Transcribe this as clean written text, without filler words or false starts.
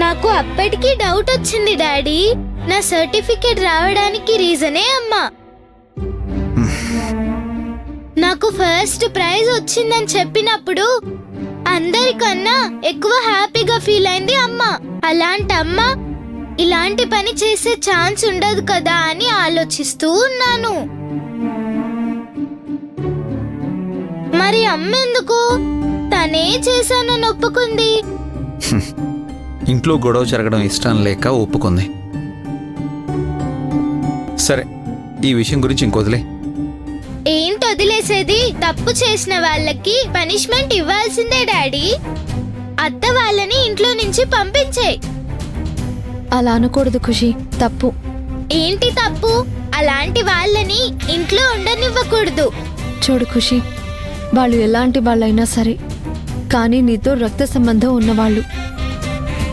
నాకు అప్పటికి డౌట్ వచ్చింది డాడీ. నా సర్టిఫికెట్ రావడానికి రీజనే అమ్మా. నాకు ఫస్ట్ ప్రైజ్ వచ్చిందని చెప్పినప్పుడు అందరికన్నా ఎక్కువ హ్యాపీగా ఫీల్ అయింది అమ్మ. అలాంటి అమ్మ ఇలాంటి పని చేసే ఛాన్స్ ఉండదు కదా అని ఆలోచిస్తూ ఉన్నాను. మరి అమ్మ ఎందుకు తనే చేశానని ఒప్పుకుంది? ఇంట్లో గొడవ జరగడం ఇష్టం లేక ఒప్పుకుంది. సరే, ఈ విషయం గురించి ఇంకొదిలే. ఏంటి వదిలేసేది? తప్పు చేసిన వాళ్ళకి పనిష్మెంట్ ఇవ్వాల్సిందే డాడీ. అత్త వాళ్ళని ఇంట్లో నుంచి పంపించే. అలా అనకూడదు ఖుషి, తప్పు. ఏంటి తప్పు? అలాంటి వాళ్ళని ఇంట్లో ఉండనివ్వకూడదు. చూడు ఖుషి, వాళ్ళు ఎలాంటి వాళ్ళైనా సరే, కానీ నీతో రక్త సంబంధం ఉన్నవాళ్ళు.